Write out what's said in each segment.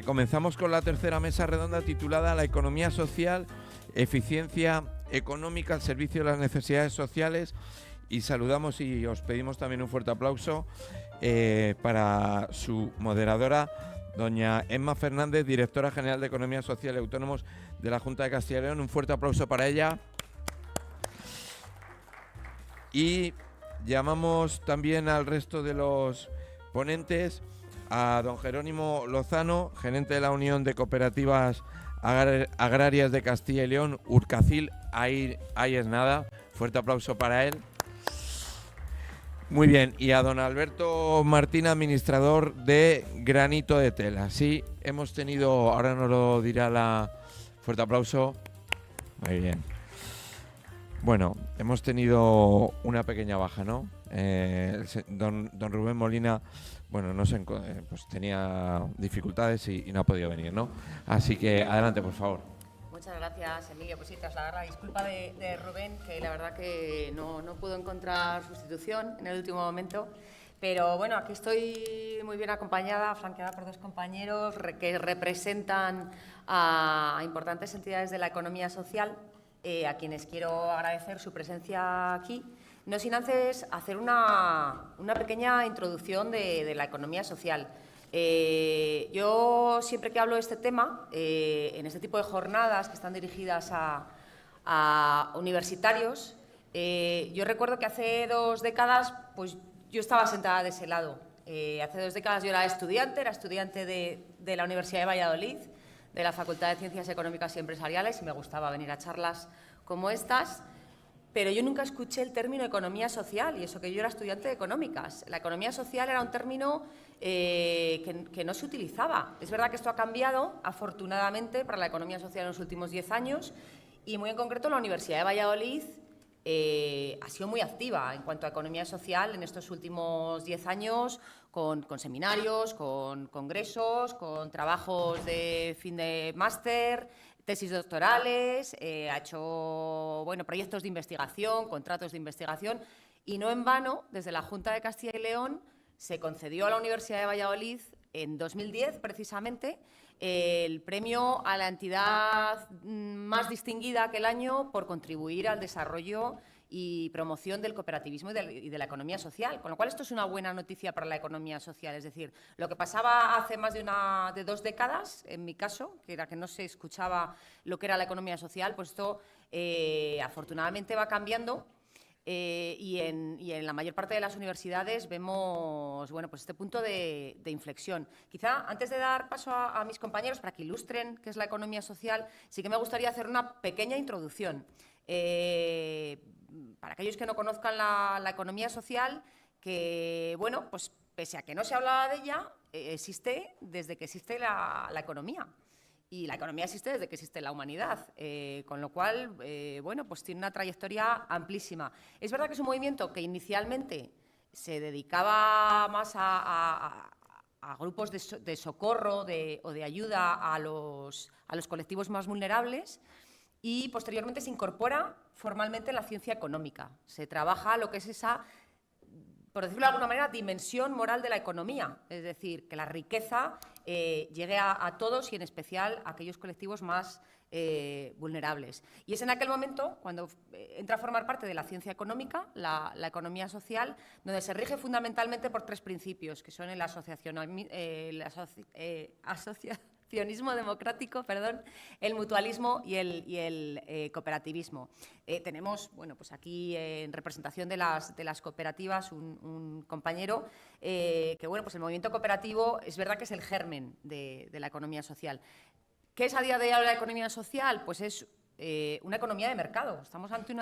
Comenzamos con la tercera mesa redonda titulada La economía social, eficiencia económica al servicio de las necesidades sociales, y saludamos y os pedimos también un fuerte aplauso para su moderadora, doña Emma Fernández, directora general de Economía Social y Autónomos de la Junta de Castilla y León. Un fuerte aplauso para ella. Y llamamos también al resto de los ponentes, a don Jerónimo Lozano, gerente de la Unión de Cooperativas Agrarias de Castilla y León, Urcacil. Ahí es nada. Fuerte aplauso para él. Muy bien, y a don Alberto Martín, administrador de Granito de Tela. Sí, hemos tenido, ahora nos lo dirá la... Fuerte aplauso. Muy bien. Bueno, hemos tenido una pequeña baja, ¿no? Don Rubén Molina, bueno, no sé, pues tenía dificultades y no ha podido venir, ¿no? Así que adelante, por favor. Muchas gracias, Emilio. Pues sí, trasladar la disculpa de Rubén, que la verdad que no pudo encontrar sustitución en el último momento. Pero bueno, aquí estoy muy bien acompañada, flanqueada por dos compañeros que representan a importantes entidades de la economía social, a quienes quiero agradecer su presencia aquí. No sin antes hacer una pequeña introducción de la economía social. Yo siempre que hablo de este tema, en este tipo de jornadas que están dirigidas a universitarios, yo recuerdo que hace 2 décadas pues yo estaba sentada de ese lado. Hace 2 décadas yo era estudiante de la Universidad de Valladolid, de la Facultad de Ciencias Económicas y Empresariales, y me gustaba venir a charlas como estas. Pero yo nunca escuché el término economía social, y eso que yo era estudiante de económicas. La economía social era un término que no se utilizaba. Es verdad que esto ha cambiado, afortunadamente, para la economía social en los últimos 10 años, y muy en concreto la Universidad de Valladolid ha sido muy activa en cuanto a economía social en estos últimos 10 años, con seminarios, con congresos, con trabajos de fin de máster, tesis doctorales, ha hecho proyectos de investigación, contratos de investigación, y no en vano, desde la Junta de Castilla y León se concedió a la Universidad de Valladolid en 2010, precisamente, el premio a la entidad más distinguida aquel año por contribuir al desarrollo y promoción del cooperativismo y de la economía social, con lo cual esto es una buena noticia para la economía social. Es decir, lo que pasaba hace más de 2 décadas, en mi caso, que era que no se escuchaba lo que era la economía social, pues esto afortunadamente va cambiando. Y en la mayor parte de las universidades vemos pues este punto de inflexión. Quizá antes de dar paso a mis compañeros para que ilustren qué es la economía social, sí que me gustaría hacer una pequeña introducción. Para aquellos que no conozcan la economía social, que pues pese a que no se hablaba de ella, existe desde que existe la economía. Y la economía existe desde que existe la humanidad, con lo cual, pues tiene una trayectoria amplísima. Es verdad que es un movimiento que inicialmente se dedicaba más a grupos de socorro o de ayuda a los colectivos más vulnerables, y posteriormente se incorpora formalmente en la ciencia económica. Se trabaja lo que es esa, por decirlo de alguna manera, dimensión moral de la economía, es decir, que la riqueza llegue a todos y en especial a aquellos colectivos más vulnerables. Y es en aquel momento cuando entra a formar parte de la ciencia económica, la economía social, donde se rige fundamentalmente por 3 principios, que son el asociacionismo democrático, el mutualismo y el cooperativismo. Tenemos, pues aquí en representación de las cooperativas un compañero pues el movimiento cooperativo es verdad que es el germen de la economía social. ¿Qué es a día de hoy la economía social? Pues es una economía de mercado. Estamos ante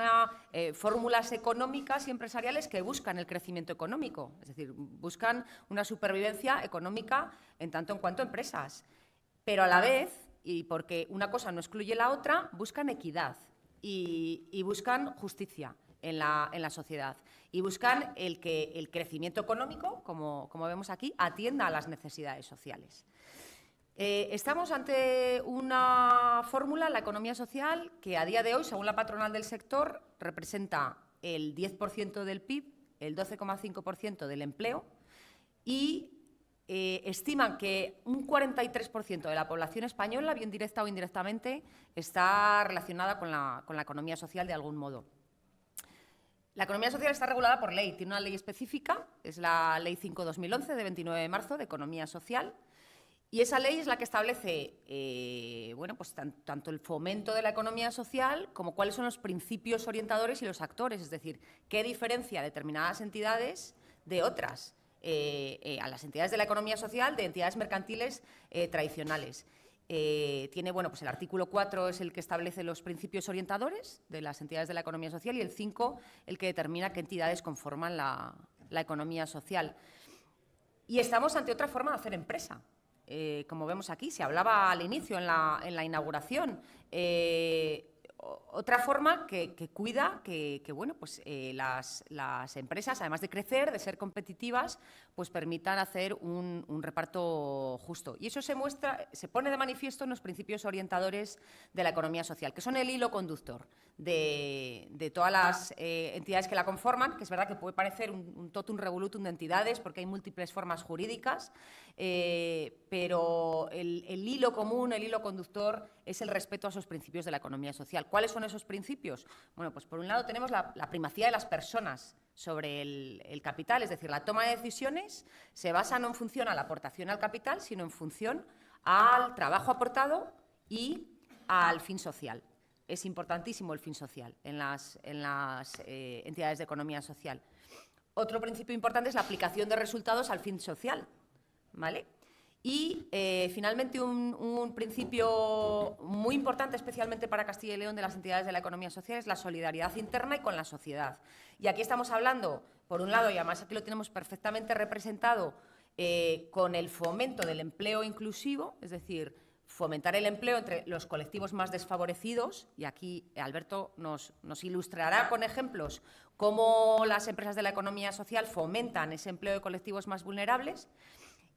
fórmulas económicas y empresariales que buscan el crecimiento económico, es decir, buscan una supervivencia económica en tanto en cuanto empresas. Pero a la vez, y porque una cosa no excluye la otra, buscan equidad y buscan justicia en la sociedad. Y buscan que el crecimiento económico, como vemos aquí, atienda a las necesidades sociales. Estamos ante una fórmula, la economía social, que a día de hoy, según la patronal del sector, representa el 10% del PIB, el 12,5% del empleo y estiman que un 43% de la población española, bien directa o indirectamente, está relacionada con la economía social de algún modo. La economía social está regulada por ley, tiene una ley específica, es la Ley 5/2011 de 29 de marzo de Economía Social, y esa ley es la que establece bueno, pues tanto el fomento de la economía social como cuáles son los principios orientadores y los actores, es decir, qué diferencia determinadas entidades de otras, a las entidades de la economía social de entidades mercantiles tradicionales. Tiene, bueno, pues el artículo 4 es el que establece los principios orientadores de las entidades de la economía social y el 5 el que determina qué entidades conforman la economía social. Y estamos ante otra forma de hacer empresa. Como vemos aquí, se hablaba al inicio, en la inauguración, otra forma que cuida que bueno, pues, las empresas, además de crecer, de ser competitivas, pues permitan hacer un reparto justo. Y eso se pone de manifiesto en los principios orientadores de la economía social, que son el hilo conductor de todas las entidades que la conforman, que es verdad que puede parecer un totum revolutum de entidades porque hay múltiples formas jurídicas, pero el hilo común, el hilo conductor es el respeto a esos principios de la economía social. ¿Cuáles son esos principios? Bueno, pues por un lado tenemos la primacía de las personas sobre el capital, es decir, la toma de decisiones se basa no en función a la aportación al capital, sino en función al trabajo aportado y al fin social. Es importantísimo el fin social en las entidades de economía social. Otro principio importante es la aplicación de resultados al fin social, ¿vale? Y, finalmente, un principio muy importante, especialmente para Castilla y León, de las entidades de la economía social, es la solidaridad interna y con la sociedad. Y aquí estamos hablando, por un lado, y además aquí lo tenemos perfectamente representado, con el fomento del empleo inclusivo, es decir, fomentar el empleo entre los colectivos más desfavorecidos, y aquí Alberto nos ilustrará con ejemplos cómo las empresas de la economía social fomentan ese empleo de colectivos más vulnerables.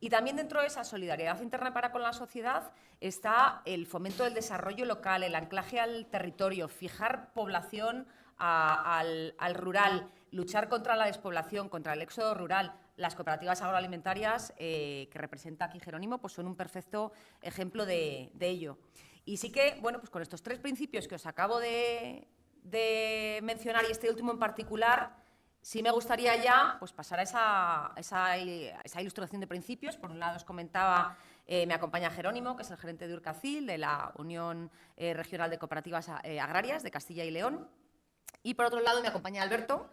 Y también dentro de esa solidaridad interna para con la sociedad está el fomento del desarrollo local, el anclaje al territorio, fijar población al rural, luchar contra la despoblación, contra el éxodo rural. Las cooperativas agroalimentarias que representa aquí Jerónimo pues son un perfecto ejemplo de ello. Y sí que, bueno, pues con estos tres principios que os acabo de mencionar y este último en particular, sí me gustaría ya pues, pasar a esa ilustración de principios. Por un lado os comentaba, me acompaña Jerónimo, que es el gerente de Urcacil, de la Unión Regional de Cooperativas Agrarias de Castilla y León. Y por otro lado me acompaña Alberto,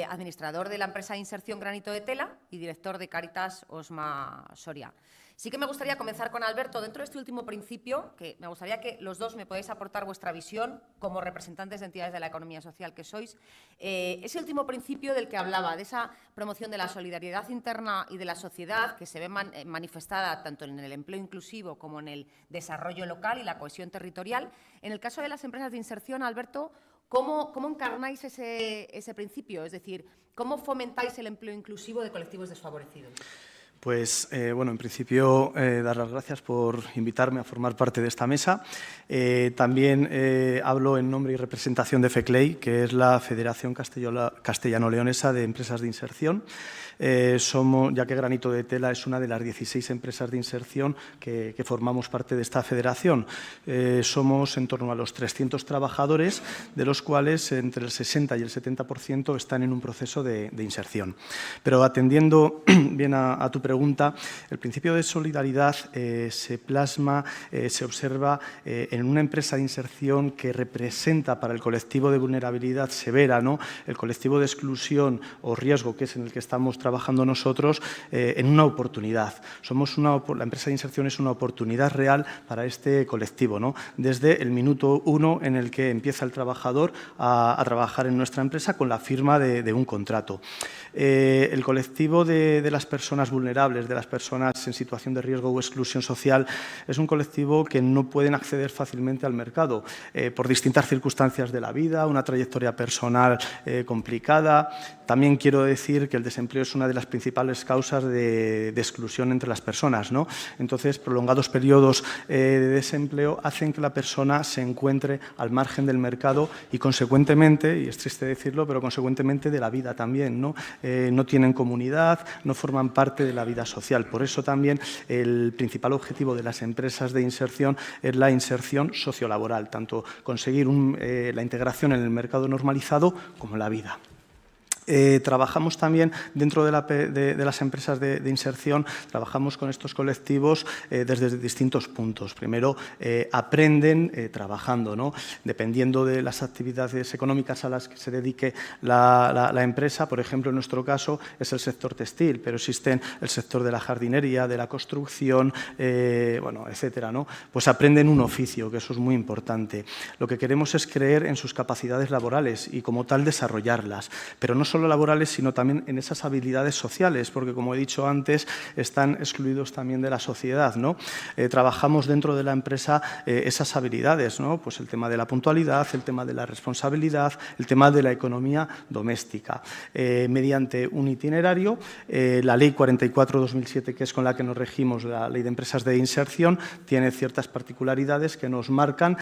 administrador de la empresa de inserción Granito de Tela y director de Cáritas Osma Soria. Sí que me gustaría comenzar con Alberto dentro de este último principio, que me gustaría que los dos me podáis aportar vuestra visión como representantes de entidades de la economía social que sois. Ese último principio del que hablaba, de esa promoción de la solidaridad interna y de la sociedad que se ve manifestada tanto en el empleo inclusivo como en el desarrollo local y la cohesión territorial. En el caso de las empresas de inserción, Alberto, ¿cómo encarnáis ese principio? Es decir, ¿cómo fomentáis el empleo inclusivo de colectivos desfavorecidos? Pues, bueno, en principio, dar las gracias por invitarme a formar parte de esta mesa. También hablo en nombre y representación de FECLEI, que es la Federación Castellano-Leonesa de Empresas de Inserción. Ya que Granito de Tela es una de las 16 empresas de inserción que formamos parte de esta federación. Somos en torno a los 300 trabajadores, de los cuales entre el 60 y el 70% están en un proceso de inserción. Pero atendiendo bien a tu pregunta, el principio de solidaridad se plasma, se observa en una empresa de inserción que representa para el colectivo de vulnerabilidad severa, ¿no?, el colectivo de exclusión o riesgo, que es en el que estamos trabajando nosotros, en una oportunidad. La empresa de inserción es una oportunidad real para este colectivo, ¿no?, desde el minuto 1 en el que empieza el trabajador a trabajar en nuestra empresa con la firma de un contrato. El colectivo de las personas vulnerables, de las personas en situación de riesgo o exclusión social, es un colectivo que no pueden acceder fácilmente al mercado por distintas circunstancias de la vida, una trayectoria personal complicada. También quiero decir que el desempleo es una de las principales causas de exclusión entre las personas, ¿no? Entonces, prolongados periodos de desempleo hacen que la persona se encuentre al margen del mercado y, consecuentemente, y es triste decirlo, pero consecuentemente de la vida también, ¿no? No tienen comunidad, no forman parte de la vida social. Por eso también el principal objetivo de las empresas de inserción es la inserción sociolaboral, tanto conseguir la integración en el mercado normalizado como la vida. Trabajamos también dentro de las empresas de inserción, trabajamos con estos colectivos desde distintos puntos. Primero, aprenden trabajando, ¿no? Dependiendo de las actividades económicas a las que se dedique la empresa. Por ejemplo, en nuestro caso es el sector textil, pero existen el sector de la jardinería, de la construcción, bueno, etcétera, ¿no? Pues aprenden un oficio, que eso es muy importante. Lo que queremos es creer en sus capacidades laborales y como tal desarrollarlas, pero no solo laborales, sino también en esas habilidades sociales, porque, como he dicho antes, están excluidos también de la sociedad, ¿no? Trabajamos dentro de la empresa esas habilidades, ¿no? Pues el tema de la puntualidad, el tema de la responsabilidad, el tema de la economía doméstica. Mediante un itinerario, la Ley 44/2007, que es con la que nos regimos, la Ley de Empresas de Inserción, tiene ciertas particularidades que nos marcan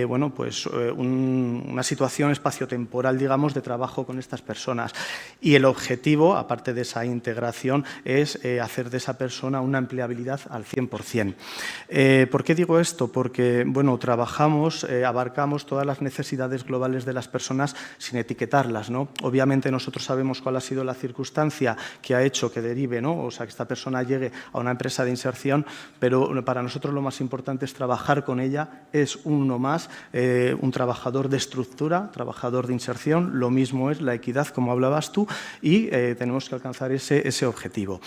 bueno, pues, una situación espaciotemporal, digamos, de trabajo con estas personas. Y el objetivo, aparte de esa integración, es hacer de esa persona una empleabilidad al 100%. ¿Por qué digo esto? Porque, bueno, trabajamos, abarcamos todas las necesidades globales de las personas sin etiquetarlas, ¿no? Obviamente nosotros sabemos cuál ha sido la circunstancia que ha hecho que derive, ¿no? O sea, que esta persona llegue a una empresa de inserción, pero para nosotros lo más importante es trabajar con ella, es uno más, un trabajador de estructura, trabajador de inserción, lo mismo es la equidad, como hablabas tú, y tenemos que alcanzar ese objetivo.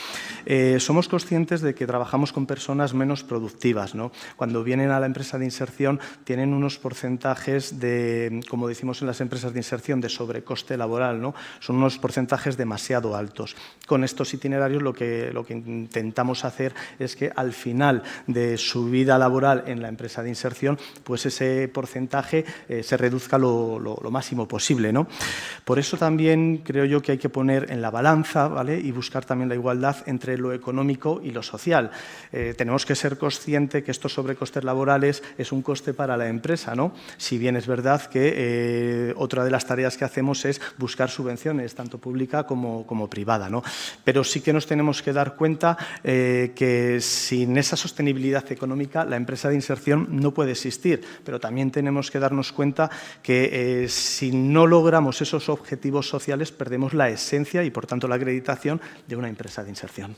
Somos conscientes de que trabajamos con personas menos productivas, ¿no? Cuando vienen a la empresa de inserción tienen unos porcentajes de, como decimos en las empresas de inserción, de sobrecoste laboral, ¿no? Son unos porcentajes demasiado altos. Con estos itinerarios lo que intentamos hacer es que al final de su vida laboral en la empresa de inserción, pues ese porcentaje se reduzca lo máximo posible, ¿no? Por eso también creo yo que hay que poner en la balanza, ¿vale? Y buscar también la igualdad entre lo económico y lo social. Tenemos que ser conscientes que estos sobrecostes laborales es un coste para la empresa, ¿no? Si bien es verdad que otra de las tareas que hacemos es buscar subvenciones, tanto pública como privada, ¿no? Pero sí que nos tenemos que dar cuenta que sin esa sostenibilidad económica la empresa de inserción no puede existir, pero también tenemos que darnos cuenta que si no logramos esos objetivos sociales perdemos la esencia y, por tanto, la acreditación de una empresa de inserción.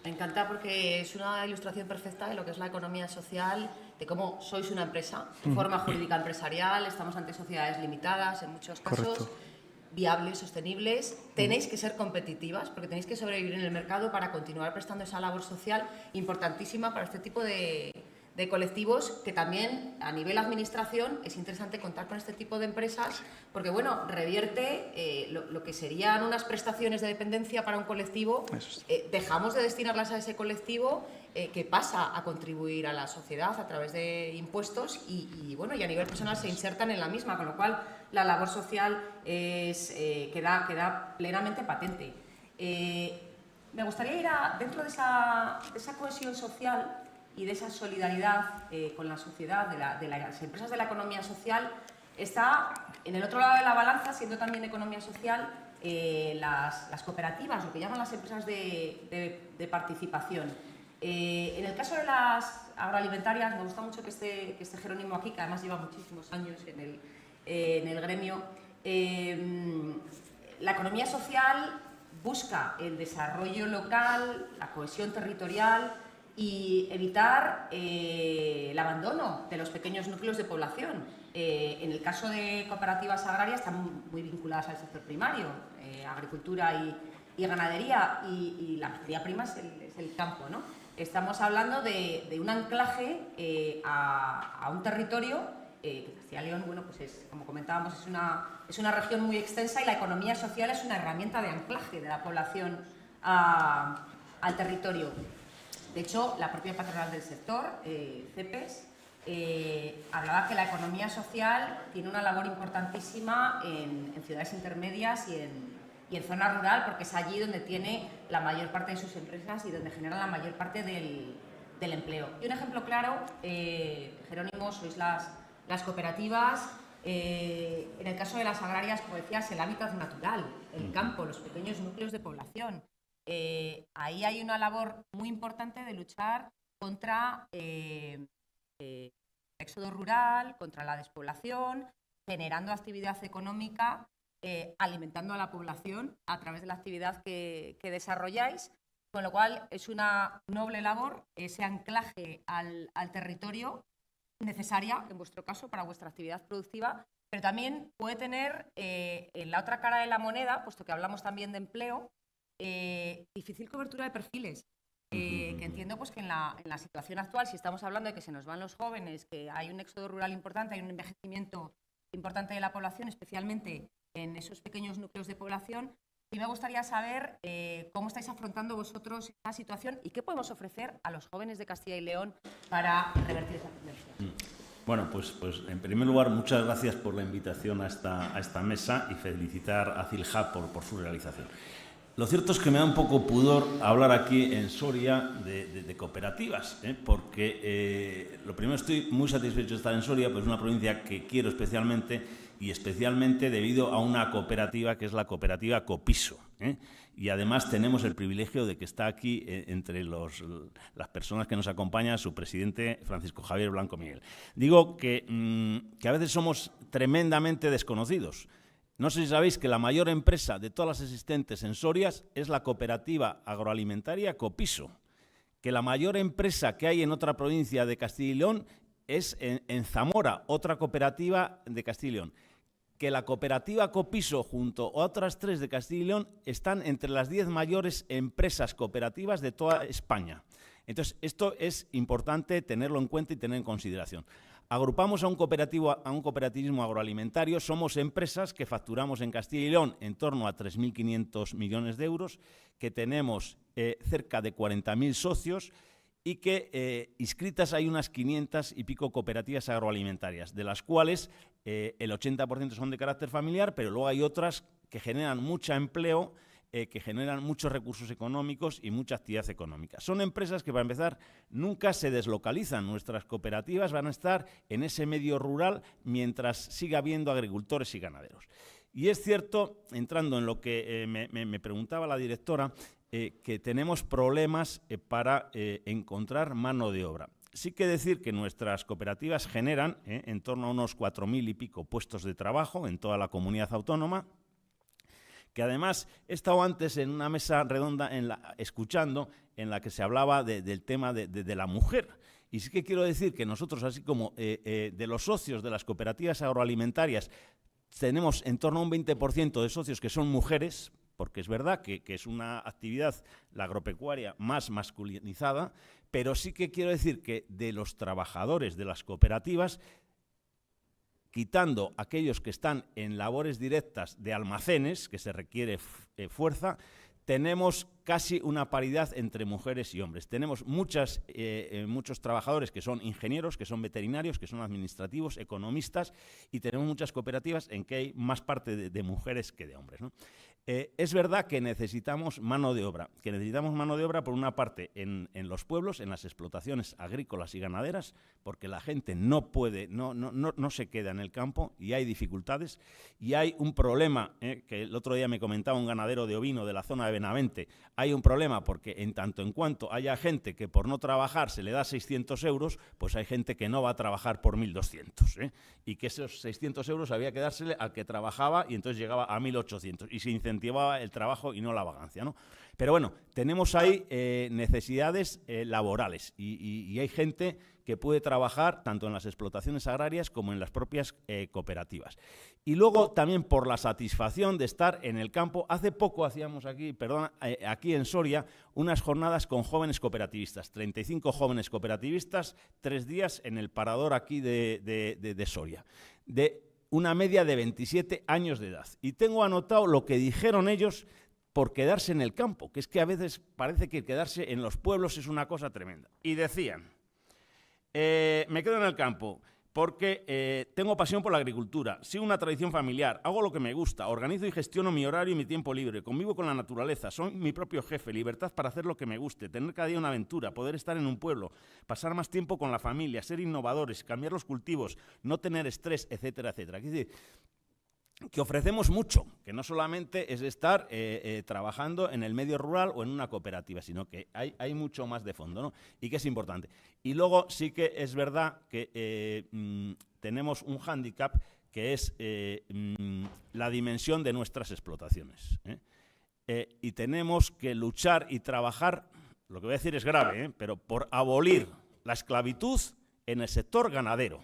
Me encanta porque es una ilustración perfecta de lo que es la economía social, de cómo sois una empresa, de forma jurídica empresarial, estamos ante sociedades limitadas en muchos casos, correcto, viables, sostenibles, tenéis que ser competitivas porque tenéis que sobrevivir en el mercado para continuar prestando esa labor social importantísima para este tipo de colectivos, que también a nivel administración es interesante contar con este tipo de empresas porque, bueno, revierte lo que serían unas prestaciones de dependencia para un colectivo, dejamos de destinarlas a ese colectivo que pasa a contribuir a la sociedad a través de impuestos y bueno, y a nivel personal se insertan en la misma, con lo cual la labor social queda plenamente patente. Me gustaría ir dentro de esa cohesión social y de esa solidaridad con la sociedad, de las empresas de la economía social, está en el otro lado de la balanza, siendo también economía social, las cooperativas, lo que llaman las empresas de participación. En el caso de las agroalimentarias, me gusta mucho que esté Jerónimo aquí, que además lleva muchísimos años en el gremio. La economía social busca el desarrollo local, la cohesión territorial y evitar el abandono de los pequeños núcleos de población. En el caso de cooperativas agrarias están muy vinculadas al sector primario, agricultura y ganadería, y la materia prima es el campo, ¿no? Estamos hablando de un anclaje a un territorio que Castilla y León, bueno, pues como comentábamos, es una región muy extensa y la economía social es una herramienta de anclaje de la población al territorio. De hecho, la propia patronal del sector, CEPES, hablaba que la economía social tiene una labor importantísima en ciudades intermedias y en zona rural, porque es allí donde tiene la mayor parte de sus empresas y donde genera la mayor parte del empleo. Y un ejemplo claro, Jerónimo, sois las cooperativas. En el caso de las agrarias, como decías, el hábitat natural, el campo, los pequeños núcleos de población. ahí hay una labor muy importante de luchar contra el éxodo rural, contra la despoblación, generando actividad económica, alimentando a la población a través de la actividad que desarrolláis, con lo cual es una noble labor, ese anclaje al territorio necesaria, en vuestro caso, para vuestra actividad productiva, pero también puede tener, en la otra cara de la moneda, puesto que hablamos también de empleo, difícil cobertura de perfiles. Que entiendo pues, que en la situación actual, si estamos hablando de que se nos van los jóvenes, que hay un éxodo rural importante, hay un envejecimiento importante de la población, especialmente en esos pequeños núcleos de población, sí me gustaría saber cómo estáis afrontando vosotros esta situación y qué podemos ofrecer a los jóvenes de Castilla y León para revertir esa tendencia. Bueno, pues en primer lugar, muchas gracias por la invitación a esta mesa y felicitar a CILJA por su realización. Lo cierto es que me da un poco pudor hablar aquí en Soria de cooperativas, porque lo primero, estoy muy satisfecho de estar en Soria, pues es una provincia que quiero especialmente, y especialmente debido a una cooperativa que es la cooperativa Copiso. Y además tenemos el privilegio de que está aquí entre las personas que nos acompañan su presidente Francisco Javier Blanco Miguel. Digo que a veces somos tremendamente desconocidos. No sé si sabéis que la mayor empresa de todas las existentes en Soria es la cooperativa agroalimentaria Copiso, que la mayor empresa que hay en otra provincia de Castilla y León es en Zamora, otra cooperativa de Castilla y León, que la cooperativa Copiso junto a otras 3 de Castilla y León están entre las 10 mayores empresas cooperativas de toda España. Entonces, esto es importante tenerlo en cuenta y tener en consideración. Agrupamos a un cooperativismo agroalimentario, somos empresas que facturamos en Castilla y León en torno a 3.500 millones de euros, que tenemos cerca de 40.000 socios y que inscritas hay unas 500 y pico cooperativas agroalimentarias, de las cuales el 80% son de carácter familiar, pero luego hay otras que generan mucho empleo, que generan muchos recursos económicos y mucha actividad económica. Son empresas que, para empezar, nunca se deslocalizan. Nuestras cooperativas van a estar en ese medio rural mientras siga habiendo agricultores y ganaderos. Y es cierto, entrando en lo que me preguntaba la directora, que tenemos problemas para encontrar mano de obra. Sí que decir que nuestras cooperativas generan en torno a unos 4.000 y pico puestos de trabajo en toda la comunidad autónoma, que además he estado antes en una mesa redonda escuchando en la que se hablaba del tema de la mujer. Y sí que quiero decir que nosotros, así como de los socios de las cooperativas agroalimentarias, tenemos en torno a un 20% de socios que son mujeres, porque es verdad que es una actividad, la agropecuaria, más masculinizada, pero sí que quiero decir que de los trabajadores de las cooperativas, quitando aquellos que están en labores directas de almacenes, que se requiere fuerza, tenemos casi una paridad entre mujeres y hombres. Tenemos muchos trabajadores que son ingenieros, que son veterinarios, que son administrativos, economistas, y tenemos muchas cooperativas en que hay más parte de mujeres que de hombres, ¿no? Es verdad que necesitamos mano de obra, por una parte en los pueblos, en las explotaciones agrícolas y ganaderas, porque la gente no se queda en el campo y hay dificultades, y hay un problema, que el otro día me comentaba un ganadero de ovino de la zona de Benavente. Hay un problema porque en tanto en cuanto haya gente que por no trabajar se le da 600 euros, pues hay gente que no va a trabajar por 1.200, y que esos 600 euros había que dársele al que trabajaba y entonces llegaba a 1.800 y se incentivaba el trabajo y no la vagancia, ¿no? Pero bueno, tenemos ahí necesidades laborales y hay gente que puede trabajar tanto en las explotaciones agrarias como en las propias cooperativas. Y luego también por la satisfacción de estar en el campo. Hace poco hacíamos aquí en Soria unas jornadas con jóvenes cooperativistas, 35 jóvenes cooperativistas, 3 días en el parador aquí de Soria, de una media de 27 años de edad. Y tengo anotado lo que dijeron ellos por quedarse en el campo, que es que a veces parece que quedarse en los pueblos es una cosa tremenda. Y decían, me quedo en el campo porque tengo pasión por la agricultura, sigo una tradición familiar, hago lo que me gusta, organizo y gestiono mi horario y mi tiempo libre, convivo con la naturaleza, soy mi propio jefe, libertad para hacer lo que me guste, tener cada día una aventura, poder estar en un pueblo, pasar más tiempo con la familia, ser innovadores, cambiar los cultivos, no tener estrés, etcétera, etcétera. Es decir, que ofrecemos mucho, que no solamente es estar trabajando en el medio rural o en una cooperativa, sino que hay mucho más de fondo, ¿no? Y que es importante. Y luego sí que es verdad que tenemos un hándicap que es la dimensión de nuestras explotaciones, y tenemos que luchar y trabajar, lo que voy a decir es grave, pero por abolir la esclavitud en el sector ganadero.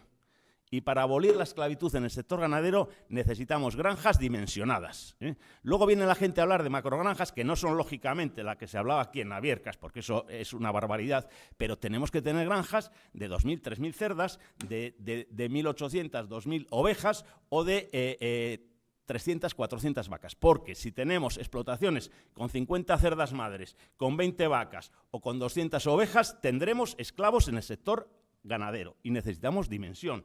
Y para abolir la esclavitud en el sector ganadero necesitamos granjas dimensionadas. Luego viene la gente a hablar de macrogranjas, que no son lógicamente la que se hablaba aquí en Naviercas, porque eso es una barbaridad, pero tenemos que tener granjas de 2.000, 3.000 cerdas, de 1.800, 2.000 ovejas o de 300, 400 vacas. Porque si tenemos explotaciones con 50 cerdas madres, con 20 vacas o con 200 ovejas, tendremos esclavos en el sector ganadero y necesitamos dimensión,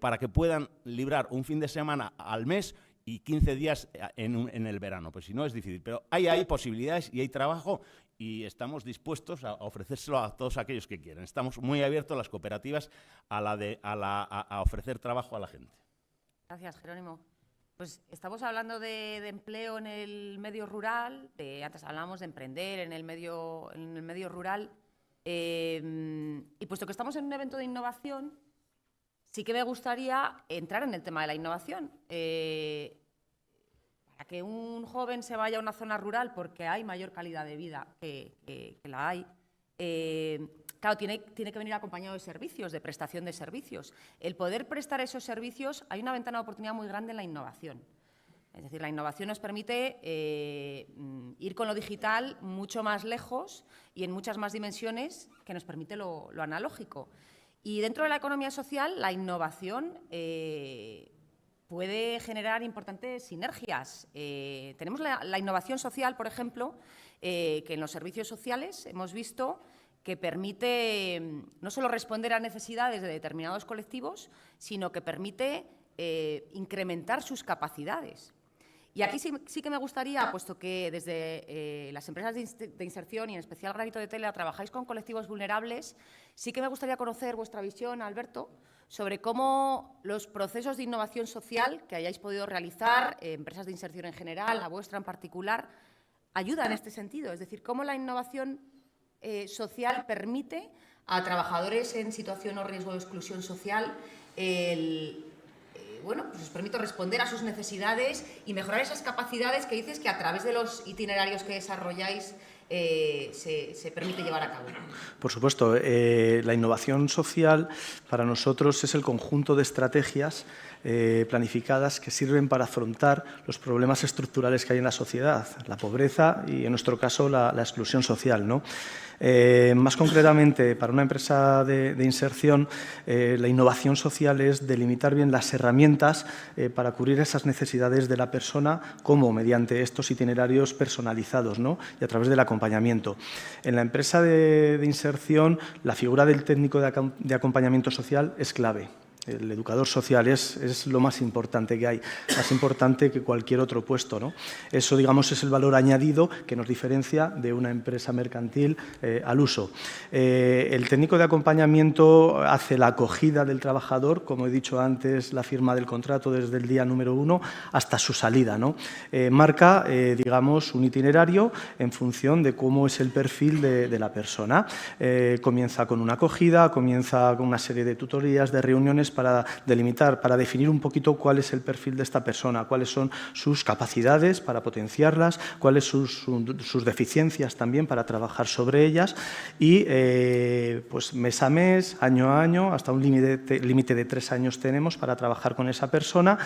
para que puedan librar un fin de semana al mes y 15 días en el verano, pues si no es difícil. Pero hay posibilidades y hay trabajo y estamos dispuestos a ofrecérselo a todos aquellos que quieran. Estamos muy abiertos las cooperativas a ofrecer trabajo a la gente. Gracias, Jerónimo. Pues estamos hablando de empleo en el medio rural, antes hablábamos de emprender en el medio rural, y puesto que estamos en un evento de innovación, sí que me gustaría entrar en el tema de la innovación. Para que un joven se vaya a una zona rural porque hay mayor calidad de vida que la hay, claro, tiene que venir acompañado de servicios, de prestación de servicios. El poder prestar esos servicios, hay una ventana de oportunidad muy grande en la innovación. Es decir, la innovación nos permite ir con lo digital mucho más lejos y en muchas más dimensiones que nos permite lo analógico. Y dentro de la economía social, la innovación puede generar importantes sinergias. Tenemos la innovación social, por ejemplo, que en los servicios sociales hemos visto que permite no solo responder a necesidades de determinados colectivos, sino que permite incrementar sus capacidades. Y aquí sí que me gustaría, puesto que desde las empresas de inserción y en especial Granito de Tela trabajáis con colectivos vulnerables, sí que me gustaría conocer vuestra visión, Alberto, sobre cómo los procesos de innovación social que hayáis podido realizar, empresas de inserción en general, la vuestra en particular, ayuda en este sentido. Es decir, cómo la innovación social permite a trabajadores en situación o riesgo de exclusión social pues os permite responder a sus necesidades y mejorar esas capacidades que dices que a través de los itinerarios que desarrolláis se permite llevar a cabo. Por supuesto, la innovación social para nosotros es el conjunto de estrategias planificadas que sirven para afrontar los problemas estructurales que hay en la sociedad, la pobreza y, en nuestro caso, la exclusión social, ¿no? Más concretamente, para una empresa de inserción, la innovación social es delimitar bien las herramientas para cubrir esas necesidades de la persona, como mediante estos itinerarios personalizados, ¿no? Y a través del acompañamiento. En la empresa de inserción, la figura del técnico de acompañamiento social es clave. El educador social es lo más importante que hay, más importante que cualquier otro puesto, ¿no? Eso, digamos, es el valor añadido que nos diferencia de una empresa mercantil al uso. El técnico de acompañamiento hace la acogida del trabajador, como he dicho antes, la firma del contrato desde el día número 1 hasta su salida, ¿no? Marca, digamos, un itinerario en función de cómo es el perfil de la persona. Comienza con una acogida, comienza con una serie de tutorías, de reuniones para delimitar, para definir un poquito cuál es el perfil de esta persona, cuáles son sus capacidades para potenciarlas, cuáles son sus deficiencias también para trabajar sobre ellas y pues mes a mes, año a año, hasta un límite de 3 años tenemos para trabajar con esa persona.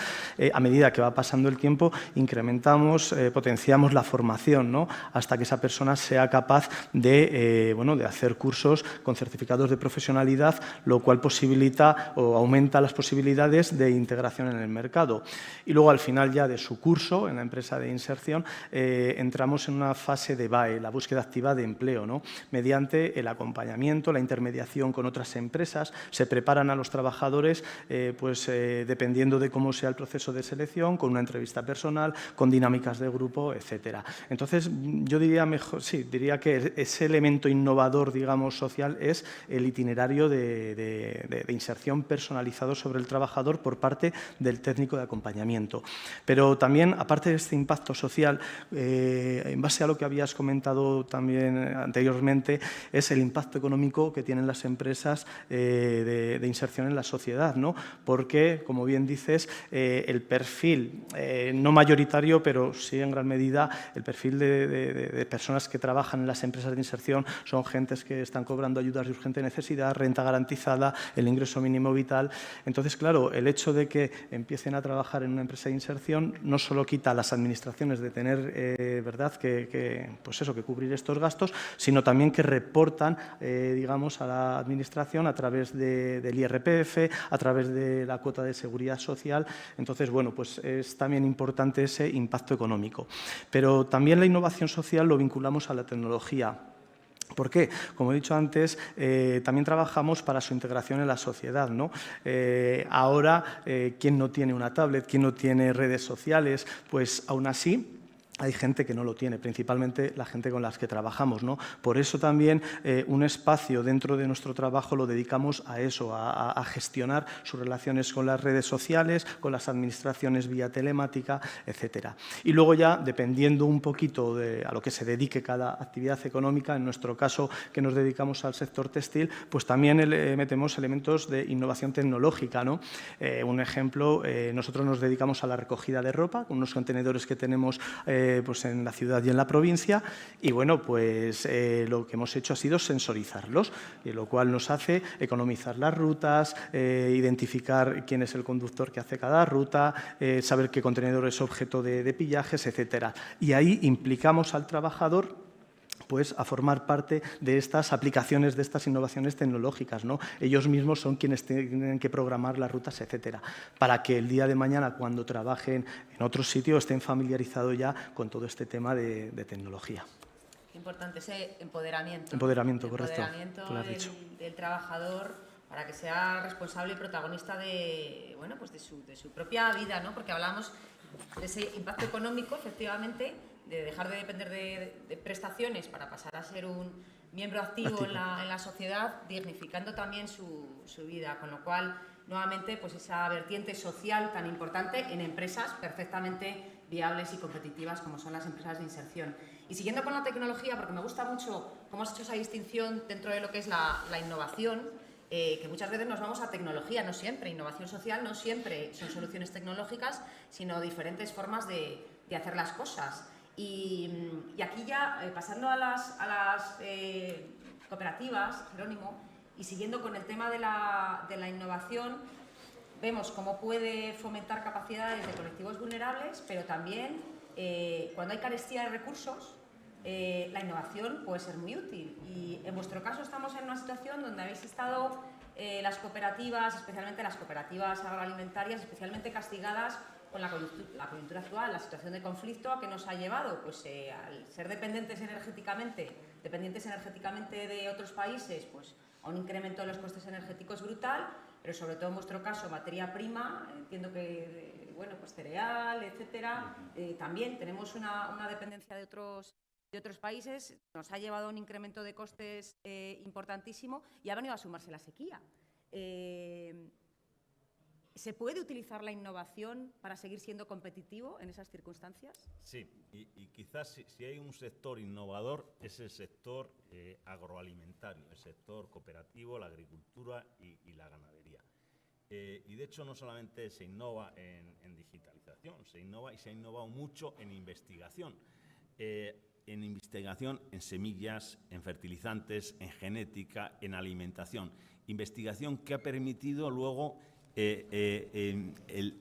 A medida que va pasando el tiempo, incrementamos, potenciamos la formación, ¿no? Hasta que esa persona sea capaz de hacer cursos con certificados de profesionalidad, lo cual posibilita o aumenta las posibilidades de integración en el mercado. Y luego, al final ya de su curso en la empresa de inserción, entramos en una fase de BAE, la búsqueda activa de empleo, ¿no? Mediante el acompañamiento, la intermediación con otras empresas, se preparan a los trabajadores, dependiendo de cómo sea el proceso de selección, con una entrevista personal, con dinámicas de grupo, etcétera. Entonces, yo diría que ese elemento innovador, digamos, social, es el itinerario de inserción personalizada personalizado sobre el trabajador por parte del técnico de acompañamiento. Pero también, aparte de este impacto social, en base a lo que habías comentado también anteriormente, es el impacto económico que tienen las empresas de inserción en la sociedad, ¿no? Porque, como bien dices, el perfil, no mayoritario, pero sí en gran medida, el perfil de personas que trabajan en las empresas de inserción son gentes que están cobrando ayudas de urgente necesidad, renta garantizada, el ingreso mínimo vital. Entonces, claro, el hecho de que empiecen a trabajar en una empresa de inserción no solo quita a las administraciones de tener ¿verdad? Pues eso, que cubrir estos gastos, sino también que reportan digamos, a la administración a través del IRPF, a través de la cuota de seguridad social. Entonces, bueno, pues es también importante ese impacto económico. Pero también la innovación social lo vinculamos a la tecnología. ¿Por qué? Como he dicho antes, también trabajamos para su integración en la sociedad, ¿no? Ahora, ¿quién no tiene una tablet? ¿Quién no tiene redes sociales? Pues aún así, hay gente que no lo tiene, principalmente la gente con las que trabajamos, ¿no? Por eso también un espacio dentro de nuestro trabajo lo dedicamos a eso, a gestionar sus relaciones con las redes sociales, con las administraciones vía telemática, etcétera. Y luego ya, dependiendo un poquito a lo que se dedique cada actividad económica, en nuestro caso que nos dedicamos al sector textil, pues también metemos elementos de innovación tecnológica, ¿no? Un ejemplo, nosotros nos dedicamos a la recogida de ropa, con unos contenedores que tenemos pues en la ciudad y en la provincia, y bueno, pues lo que hemos hecho ha sido sensorizarlos, lo cual nos hace economizar las rutas, identificar quién es el conductor que hace cada ruta, saber qué contenedor es objeto de pillajes, etcétera. Y ahí implicamos al trabajador pues a formar parte de estas aplicaciones, de estas innovaciones tecnológicas, ¿no? Ellos mismos son quienes tienen que programar las rutas, etcétera, para que el día de mañana, cuando trabajen en otro sitio, estén familiarizados ya con todo este tema de tecnología. Importante ese empoderamiento. Empoderamiento, correcto. Empoderamiento del trabajador para que sea responsable y protagonista de, bueno, pues de su propia vida, ¿no? Porque hablamos de ese impacto económico, efectivamente, de dejar de depender de prestaciones para pasar a ser un miembro activo en la sociedad, dignificando también su vida, con lo cual, nuevamente, pues esa vertiente social tan importante en empresas perfectamente viables y competitivas como son las empresas de inserción. Y siguiendo con la tecnología, porque me gusta mucho cómo has hecho esa distinción dentro de lo que es la innovación, que muchas veces nos vamos a tecnología, no siempre, innovación social no siempre son soluciones tecnológicas, sino diferentes formas de hacer las cosas. Y aquí ya, pasando a las cooperativas, Jerónimo, y siguiendo con el tema de la innovación, vemos cómo puede fomentar capacidades de colectivos vulnerables, pero también cuando hay carestía de recursos, la innovación puede ser muy útil. Y en vuestro caso estamos en una situación donde habéis estado las cooperativas, especialmente las cooperativas agroalimentarias, especialmente castigadas con la coyuntura actual, la situación de conflicto a que nos ha llevado, pues al ser dependientes energéticamente de otros países, pues a un incremento de los costes energéticos brutal, pero sobre todo en vuestro caso materia prima, entiendo que bueno, pues cereal, etcétera, también tenemos una dependencia de otros países, nos ha llevado a un incremento de costes importantísimo y ha venido a sumarse la sequía. ¿Se puede utilizar la innovación para seguir siendo competitivo en esas circunstancias? Sí, y quizás si hay un sector innovador es el sector agroalimentario, el sector cooperativo, la agricultura y la ganadería. Y de hecho no solamente se innova en digitalización, se innova y se ha innovado mucho en investigación. En semillas, en fertilizantes, en genética, en alimentación. Investigación que ha permitido luego el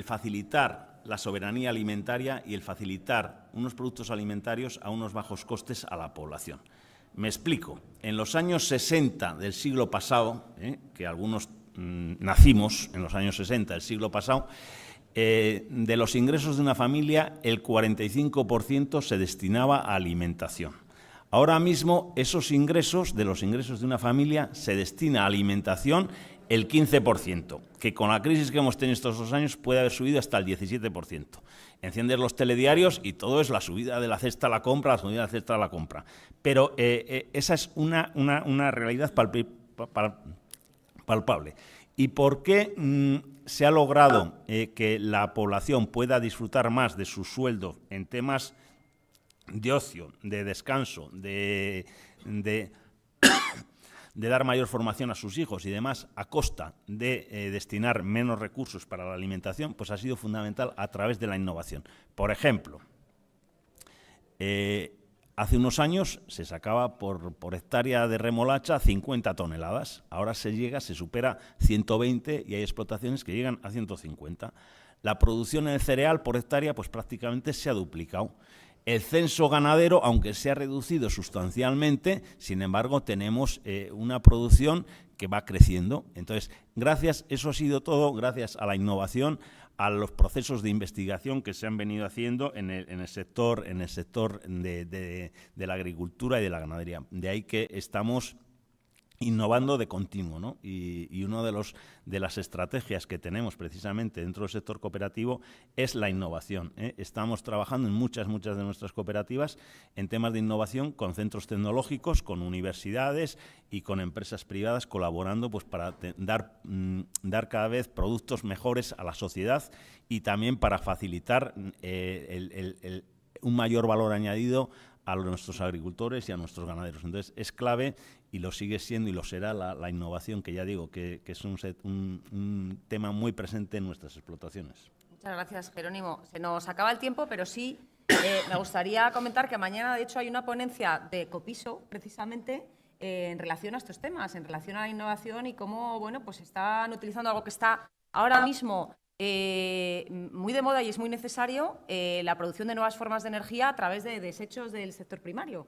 facilitar la soberanía alimentaria y el facilitar unos productos alimentarios a unos bajos costes a la población. Me explico. En los años 60 del siglo pasado, que algunos nacimos en los años 60 del siglo pasado, de los ingresos de una familia, el 45% se destinaba a alimentación. Ahora mismo, esos ingresos, de los ingresos de una familia, se destina a alimentación el 15%, que con la crisis que hemos tenido estos 2 años puede haber subido hasta el 17%. Enciendes los telediarios y todo es la subida de la cesta a la compra, la subida de la cesta a la compra. Pero esa es una realidad palpable. ¿Y por qué se ha logrado que la población pueda disfrutar más de su sueldo en temas de ocio, de descanso, de dar mayor formación a sus hijos y demás, a costa de destinar menos recursos para la alimentación? Pues ha sido fundamental a través de la innovación. Por ejemplo, hace unos años se sacaba por hectárea de remolacha 50 toneladas. Ahora se supera 120 y hay explotaciones que llegan a 150. La producción en el cereal por hectárea pues prácticamente se ha duplicado. El censo ganadero, aunque se ha reducido sustancialmente, sin embargo, tenemos una producción que va creciendo. Entonces, eso ha sido todo gracias a la innovación, a los procesos de investigación que se han venido haciendo en el sector de la agricultura y de la ganadería. De ahí que estamos innovando de continuo, ¿no? Y una de las estrategias que tenemos precisamente dentro del sector cooperativo es la innovación, ¿eh? Estamos trabajando en muchas de nuestras cooperativas en temas de innovación con centros tecnológicos, con universidades y con empresas privadas colaborando pues, para dar cada vez productos mejores a la sociedad y también para facilitar un mayor valor añadido a nuestros agricultores y a nuestros ganaderos. Entonces, es clave y lo sigue siendo y lo será la innovación, que ya digo, que es un tema muy presente en nuestras explotaciones. Muchas gracias, Jerónimo. Se nos acaba el tiempo, pero sí me gustaría comentar que mañana, de hecho, hay una ponencia de Copiso, precisamente, en relación a estos temas, en relación a la innovación y cómo, bueno, pues están utilizando algo que está ahora mismo muy de moda y es muy necesario, la producción de nuevas formas de energía a través de desechos del sector primario,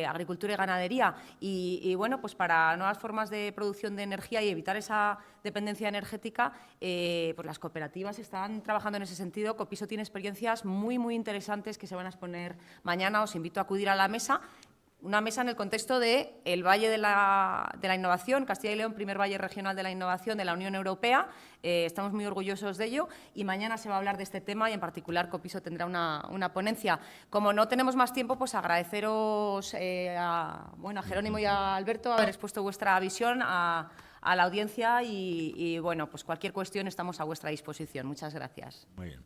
agricultura y ganadería. Y bueno, pues para nuevas formas de producción de energía y evitar esa dependencia energética, pues las cooperativas están trabajando en ese sentido. Copiso tiene experiencias muy interesantes que se van a exponer mañana. Os invito a acudir a la mesa. Una mesa en el contexto del Valle de la Innovación, Castilla y León, primer valle regional de la innovación de la Unión Europea. Estamos muy orgullosos de ello y mañana se va a hablar de este tema y en particular Copiso tendrá una ponencia. Como no tenemos más tiempo, pues agradeceros a Jerónimo y a Alberto haber expuesto vuestra visión a la audiencia y bueno, pues cualquier cuestión estamos a vuestra disposición. Muchas gracias. Muy bien.